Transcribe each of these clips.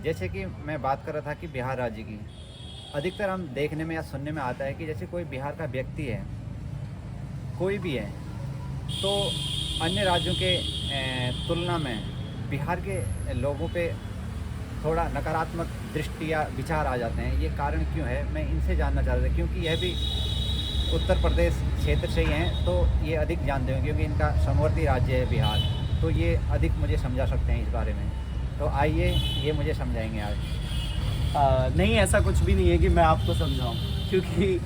जैसे कि मैं बात कर रहा था कि बिहार राज्य की, अधिकतर हम देखने में या सुनने में आता है कि जैसे कोई बिहार का व्यक्ति है, कोई भी है, तो अन्य राज्यों के तुलना में बिहार के लोगों पे थोड़ा नकारात्मक दृष्टि या विचार आ जाते हैं। ये कारण क्यों है, मैं इनसे जानना चाह रहा था, क्योंकि यह भी उत्तर प्रदेश क्षेत्र से ही हैं, तो ये अधिक जानते होंगे क्योंकि इनका समवर्ती राज्य है बिहार, तो ये अधिक मुझे समझा सकते हैं इस बारे में। तो आइए ये मुझे समझाएंगे आज। नहीं, ऐसा कुछ भी नहीं है कि मैं आपको समझाऊं, क्योंकि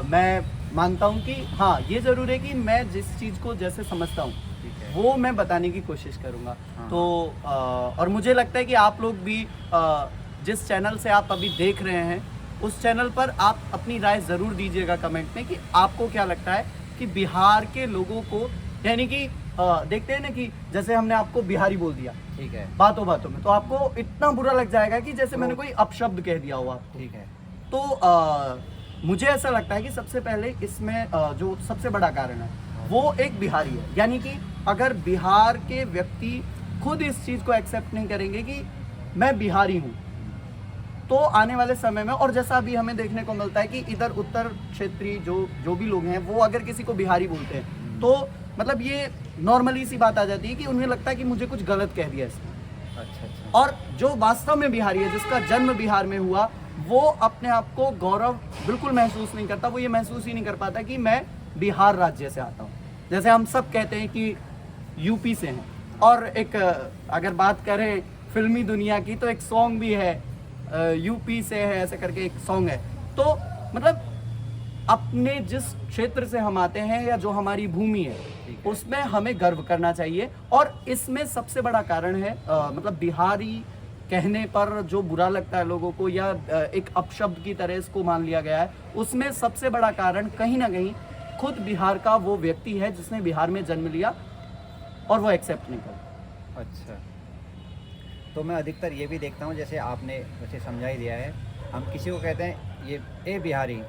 मैं मानता हूं कि हाँ, ये ज़रूर है कि मैं जिस चीज़ को जैसे समझता हूं ठीक है। वो मैं बताने की कोशिश करूंगा। हाँ। तो और मुझे लगता है कि आप लोग भी जिस चैनल से आप अभी देख रहे हैं उस चैनल पर आप अपनी राय ज़रूर दीजिएगा कमेंट में कि आपको क्या लगता है कि बिहार के लोगों को, यानी कि देखते हैं ना कि जैसे हमने आपको बिहारी बोल दिया ठीक है। बातों बातों में, तो आपको इतना बुरा लग जाएगा कि जैसे मैंने कोई अपशब्द कह दिया हो आपको। ठीक है। तो मुझे ऐसा लगता है कि सबसे पहले इसमें जो सबसे बड़ा कारण है वो एक बिहारी है। यानी कि अगर बिहार के व्यक्ति खुद इस चीज़ को एक्सेप्ट नहीं करेंगे कि मैं बिहारी हूँ, तो आने वाले समय में, और जैसा अभी हमें देखने को मिलता है कि इधर उत्तर क्षेत्रीय जो भी लोग हैं वो अगर किसी को बिहारी बोलते हैं तो मतलब ये नॉर्मली सी बात आ जाती है कि उन्हें लगता है कि मुझे कुछ गलत कह दिया इसने। अच्छा अच्छा। और जो वास्तव में बिहारी है, जिसका जन्म बिहार में हुआ, वो अपने आप को गौरव बिल्कुल महसूस नहीं करता। वो ये महसूस ही नहीं कर पाता कि मैं बिहार राज्य से आता हूँ। जैसे हम सब कहते हैं कि यूपी से हैं, और एक अगर बात करें फिल्मी दुनिया की, तो एक सॉन्ग भी है यूपी से है ऐसे करके एक सॉन्ग है। तो मतलब अपने जिस क्षेत्र से हम आते हैं या जो हमारी भूमि है उसमें हमें गर्व करना चाहिए। और इसमें सबसे बड़ा कारण है मतलब बिहारी कहने पर जो बुरा लगता है लोगों को, या एक अपशब्द की तरह इसको मान लिया गया है, उसमें सबसे बड़ा कारण कहीं ना कहीं खुद बिहार का वो व्यक्ति है जिसने बिहार में जन्म लिया और वो एक्सेप्ट नहीं करता। अच्छा, तो मैं अधिकतर ये भी देखता हूँ, जैसे आपने वैसे समझा ही दिया है, हम किसी को कहते हैं ये ए बिहारी,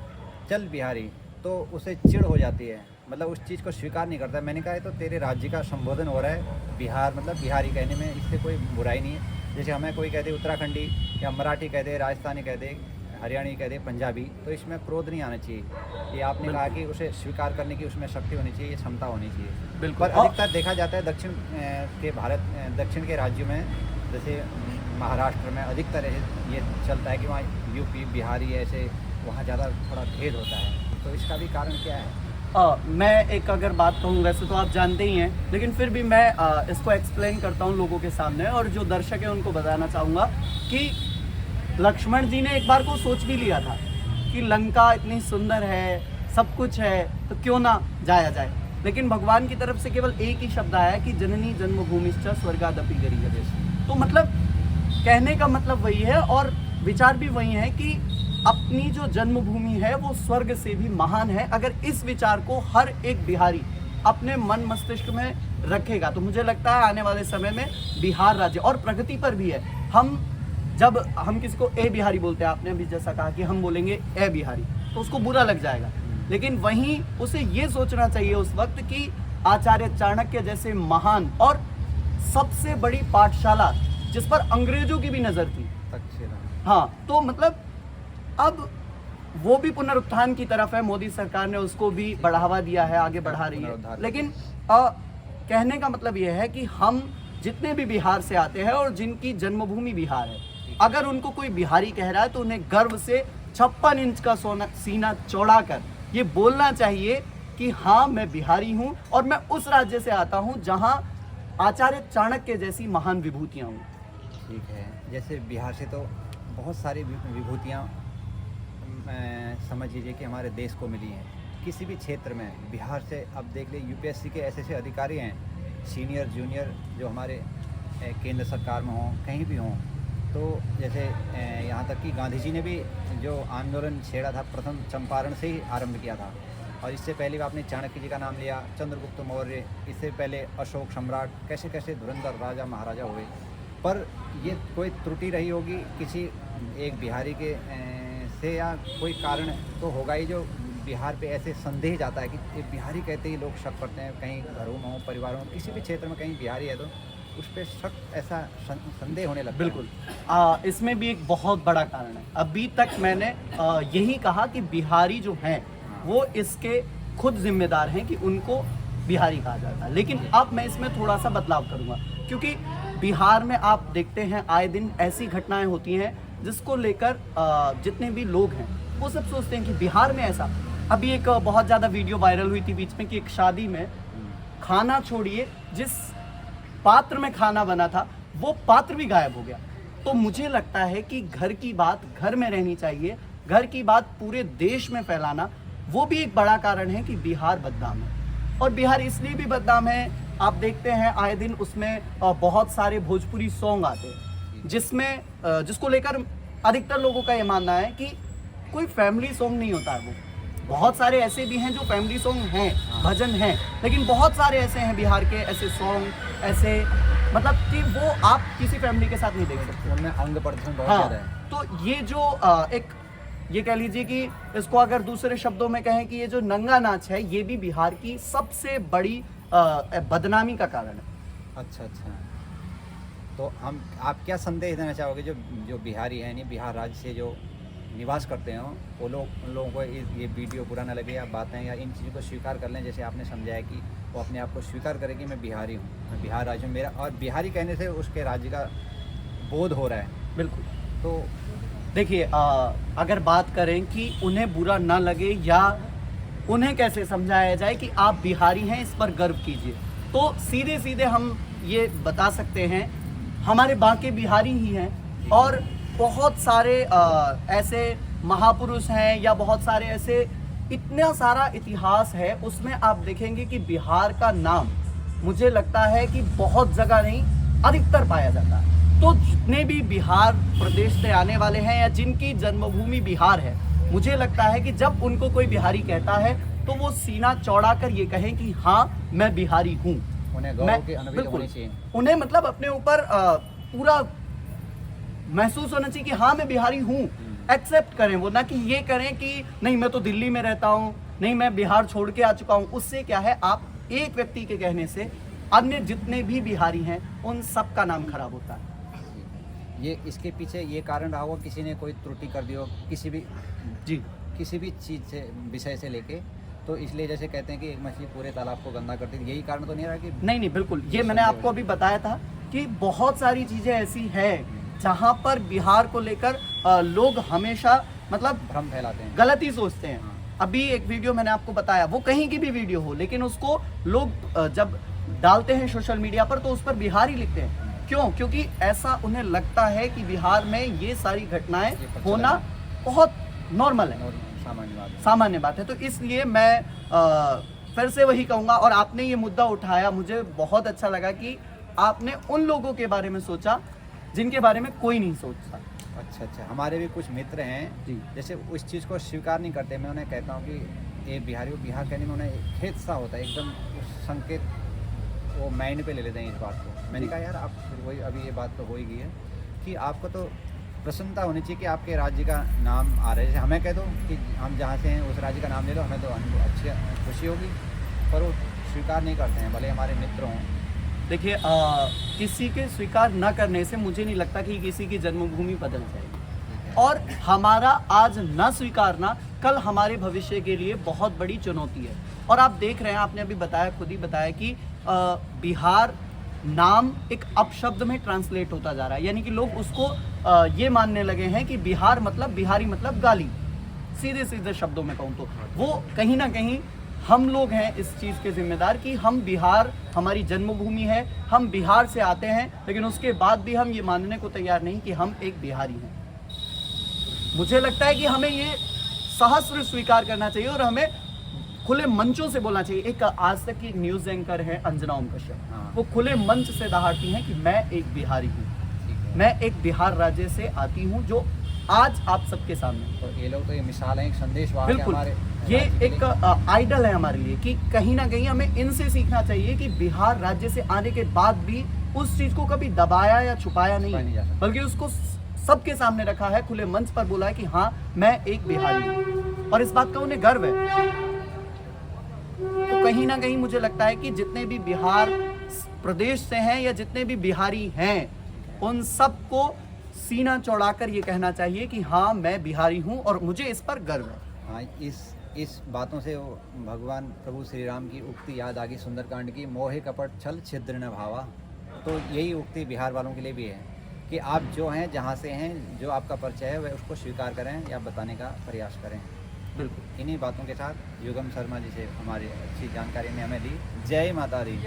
चल बिहारी, तो उसे चिढ़ हो जाती है, मतलब उस चीज़ को स्वीकार नहीं करता। मैंने कहा है तो तेरे राज्य का संबोधन हो रहा है बिहार, मतलब बिहारी कहने में इससे कोई बुराई नहीं है। जैसे हमें कोई कह दे उत्तराखंडी या मराठी कह दे, राजस्थानी कह दे, हरियाणी कह दे, पंजाबी, तो इसमें क्रोध नहीं आना चाहिए। ये आपने कहा कि उसे स्वीकार करने की उसमें शक्ति होनी चाहिए, ये क्षमता होनी चाहिए। बिल्कुल। पर अधिकतर देखा जाता है दक्षिण के दक्षिण के राज्यों में, जैसे महाराष्ट्र में अधिकतर ये चलता है कि वहाँ यूपी बिहारी ऐसे, वहाँ ज़्यादा थोड़ा भेद होता है, तो इसका भी कारण क्या है? मैं एक अगर बात कहूँ, वैसे तो आप जानते ही हैं, लेकिन फिर भी मैं इसको एक्सप्लेन करता हूँ लोगों के सामने, और जो दर्शक है उनको बताना चाहूँगा कि लक्ष्मण जी ने एक बार को सोच भी लिया था कि लंका इतनी सुंदर है, सब कुछ है, तो क्यों ना जाया जाए। लेकिन भगवान की तरफ से केवल एक ही शब्द आया कि जननी जन्मभूमिश्च स्वर्गादपि गरीयसी। तो मतलब कहने का मतलब वही है और विचार भी वही है कि अपनी जो जन्मभूमि है वो स्वर्ग से भी महान है। अगर इस विचार को हर एक बिहारी अपने मन मस्तिष्क में रखेगा तो मुझे लगता है आने वाले समय में बिहार राज्य और प्रगति पर भी है। जब हम किसी को ए बिहारी बोलते हैं, आपने अभी जैसा कहा कि हम बोलेंगे ए बिहारी, तो उसको बुरा लग जाएगा। लेकिन वहीं उसे ये सोचना चाहिए उस वक्त कि आचार्य चाणक्य जैसे महान और सबसे बड़ी पाठशाला जिस पर अंग्रेजों की भी नजर थी, हाँ, तो मतलब अब वो भी पुनरुत्थान की तरफ है। मोदी सरकार ने उसको भी बढ़ावा दिया है, आगे बढ़ा रही है। लेकिन कहने का मतलब यह है कि हम जितने भी बिहार से आते हैं और जिनकी जन्मभूमि बिहार है, अगर उनको कोई बिहारी कह रहा है तो उन्हें गर्व से 56 इंच का सीना चौड़ा कर ये बोलना चाहिए कि हाँ, मैं बिहारी हूँ और मैं उस राज्य से आता हूँ जहाँ आचार्य चाणक्य जैसी महान विभूतियाँ हूँ। ठीक है, जैसे बिहार से तो बहुत सारी विभूतियाँ समझ लीजिए कि हमारे देश को मिली हैं किसी भी क्षेत्र में। बिहार से अब देख ले यूपीएससी के ऐसे अधिकारी हैं, सीनियर जूनियर, जो हमारे केंद्र सरकार में हों, कहीं भी हों। तो जैसे यहाँ तक कि गांधी जी ने भी जो आंदोलन छेड़ा था प्रथम चंपारण से ही आरंभ किया था। और इससे पहले भी आपने चाणक्य जी का नाम लिया, चंद्रगुप्त मौर्य, इससे पहले अशोक सम्राट, कैसे कैसे धुरंधर राजा महाराजा हुए। पर ये कोई त्रुटि रही होगी किसी एक बिहारी के से, या कोई कारण तो होगा ही जो बिहार पे ऐसे संदेह जाता है कि ये बिहारी कहते ही लोग शक करते हैं। कहीं घरों में हो, परिवारों में, किसी भी क्षेत्र में कहीं बिहारी है तो उस पर शक, ऐसा संदेह होने लगता है। बिल्कुल। इसमें भी एक बहुत बड़ा कारण है। अभी तक मैंने यही कहा कि बिहारी जो हैं वो इसके खुद जिम्मेदार हैं कि उनको बिहारी कहा जाता है, लेकिन अब मैं इसमें थोड़ा सा बदलाव करूंगा, क्योंकि बिहार में आप देखते हैं आए दिन ऐसी घटनाएं होती हैं जिसको लेकर जितने भी लोग हैं वो सब सोचते हैं कि बिहार में ऐसा। अभी एक बहुत ज़्यादा वीडियो वायरल हुई थी बीच में कि एक शादी में खाना छोड़िए, जिस पात्र में खाना बना था वो पात्र भी गायब हो गया। तो मुझे लगता है कि घर की बात घर में रहनी चाहिए, घर की बात पूरे देश में फैलाना वो भी एक बड़ा कारण है कि बिहार बदनाम है। और बिहार इसलिए भी बदनाम है, आप देखते हैं आए दिन उसमें बहुत सारे भोजपुरी सॉन्ग आते हैं जिसमें जिसको लेकर अधिकतर लोगों का ये मानना है कि कोई फैमिली सॉन्ग नहीं होता है वो। बहुत सारे ऐसे भी हैं जो फैमिली सॉन्ग हैं, भजन हैं, लेकिन बहुत सारे ऐसे हैं बिहार के ऐसे सॉन्ग, ऐसे मतलब कि वो आप किसी फैमिली के साथ नहीं देख सकते, उनमें अंग प्रदर्शन बहुत हाँ। ज़्यादा है। तो ये जो एक ये कह लीजिए कि इसको अगर दूसरे शब्दों में कहें कि ये जो नंगा नाच है ये भी बिहार की सबसे बड़ी बदनामी का कारण है। अच्छा अच्छा, तो आप क्या संदेश देना चाहोगे जो जो बिहारी हैं, यानी बिहार राज्य से जो निवास करते हो, वो लोग, उन लोगों को ये वीडियो बुरा ना लगे या बातें या इन चीज़ों को स्वीकार कर लें, जैसे आपने समझाया कि वो अपने आप को स्वीकार करे कि मैं बिहारी हूँ, मैं बिहार राज्य हूँ मेरा, और बिहारी कहने से उसके राज्य का बोध हो रहा है। बिल्कुल। तो देखिए अगर बात करें कि उन्हें बुरा ना लगे या उन्हें कैसे समझाया जाए कि आप बिहारी हैं, इस पर गर्व कीजिए, तो सीधे सीधे हम ये बता सकते हैं हमारे बांके बिहारी ही हैं। और बहुत सारे ऐसे महापुरुष हैं या बहुत सारे ऐसे इतना सारा इतिहास है, उसमें आप देखेंगे कि बिहार का नाम मुझे लगता है कि बहुत जगह नहीं अधिकतर पाया जाता है। तो जितने भी बिहार प्रदेश से आने वाले हैं या जिनकी जन्मभूमि बिहार है, मुझे लगता है कि जब उनको कोई बिहारी कहता है तो वो सीना चौड़ा कर ये कहें कि हाँ मैं बिहारी हूँ। उन्हें गौरव की अनुभूति होनी चाहिए, उन्हें मतलब अपने ऊपर पूरा महसूस होना चाहिए कि हाँ मैं बिहारी हूँ, एक्सेप्ट करें वो, ना कि ये करें कि नहीं मैं तो दिल्ली में रहता हूँ, नहीं मैं बिहार छोड़ के आ चुका हूँ। उससे क्या है, आप एक व्यक्ति के कहने से अन्य जितने भी बिहारी हैं उन सब का नाम खराब होता है। ये इसके पीछे ये कारण रहा होगा किसी ने कोई त्रुटि कर दी हो किसी भी चीज़ से, विषय से लेके, तो इसलिए जैसे कहते हैं कि एक मछली पूरे तालाब को गंदा करती है, यही कारण तो नहीं रहा कि? नहीं बिल्कुल, ये मैंने आपको अभी बताया था कि बहुत सारी चीज़ें ऐसी हैं जहाँ पर बिहार को लेकर लोग हमेशा मतलब भ्रम फैलाते हैं, गलत ही सोचते हैं। अभी एक वीडियो मैंने आपको बताया, वो कहीं की भी वीडियो हो, लेकिन उसको लोग जब डालते हैं सोशल मीडिया पर तो उस पर बिहारी लिखते हैं। क्यों? क्योंकि ऐसा उन्हें लगता है कि बिहार में ये सारी घटनाएं होना बहुत नॉर्मल है, सामान्य बात है। तो इसलिए मैं फिर से वही कहूँगा, और आपने ये मुद्दा उठाया, मुझे बहुत अच्छा लगा कि आपने उन लोगों के बारे में सोचा जिनके बारे में कोई नहीं सोचता। अच्छा अच्छा, हमारे भी कुछ मित्र हैं जी, जैसे उस चीज़ को स्वीकार नहीं करते। मैं उन्हें कहता हूँ कि ये बिहारी, बिहार कहने में उन्हें खेत सा होता है, एकदम उस संकेत वो माइंड पे ले लेते हैं इस बात को। मैंने कहा यार आप फिर वही, अभी ये बात तो हो ही गई है कि आपको तो प्रसन्नता होनी चाहिए कि आपके राज्य का नाम आ रहा है। जैसे हमें कह दो कि हम जहाँ से हैं उस राज्य का नाम ले लो, हमें तो अच्छी खुशी होगी, पर वो स्वीकार नहीं करते हैं, भले हमारे मित्र हों। देखिए किसी के स्वीकार न करने से मुझे नहीं लगता कि किसी की जन्मभूमि बदल जाएगी, और हमारा आज न स्वीकारना कल हमारे भविष्य के लिए बहुत बड़ी चुनौती है। और आप देख रहे हैं, आपने अभी बताया, खुद ही बताया कि बिहार नाम एक अपशब्द में ट्रांसलेट होता जा रहा है, यानी कि लोग उसको ये मानने लगे हैं कि बिहार मतलब, बिहारी मतलब गाली। सीधे सीधे शब्दों में कहूँ तो वो कहीं ना कहीं हम लोग हैं इस चीज़ के जिम्मेदार कि हम बिहार हमारी जन्मभूमि है, हम बिहार से आते हैं, लेकिन उसके बाद भी हम ये मानने को तैयार नहीं कि हम एक बिहारी हैं। मुझे लगता है कि हमें ये सहस्र स्वीकार करना चाहिए और हमें खुले मंचों से बोलना चाहिए। एक आज तक की न्यूज़ एंकर है अंजना ओम कश्यप, वो खुले मंच से दहाड़ती हैं कि मैं एक बिहारी हूँ, मैं एक बिहार राज्य से आती हूँ, जो आज आप सबके सामने। तो ये लोग तो ये मिसाल है, एक संदेश वाहक है बिल्कुल, हमारे, ये एक आइडल है हमारे लिए कि कहीं ना कहीं हमें इनसे सीखना चाहिए कि बिहार राज्य से आने के बाद भी उस चीज़ को कभी दबाया या छुपाया नहीं, बल्कि उसको सबके सामने रखा है, खुले मंच पर बोला है कि हाँ मैं एक बिहारी हूँ, और इस बात का उन्हें गर्व है। तो कहीं ना कहीं मुझे लगता है कि जितने भी बिहार प्रदेश से हैं या जितने भी बिहारी हैं, उन सबको सीना चौड़ाकर ये कहना चाहिए कि हाँ, मैं बिहारी हूँ और मुझे इस पर गर्व है। हाँ, इस बातों से वो भगवान प्रभु श्री राम की उक्ति याद आ गई सुंदरकांड की, मोहे कपट छल छिद्र न भावा। तो यही उक्ति बिहार वालों के लिए भी है कि आप जो हैं, जहाँ से हैं, जो आपका परिचय है वह उसको स्वीकार करें या बताने का प्रयास करें। बिल्कुल। इन्हीं बातों के साथ युगम शर्मा जी से हमारी अच्छी जानकारी ने हमें दी। जय माता दी।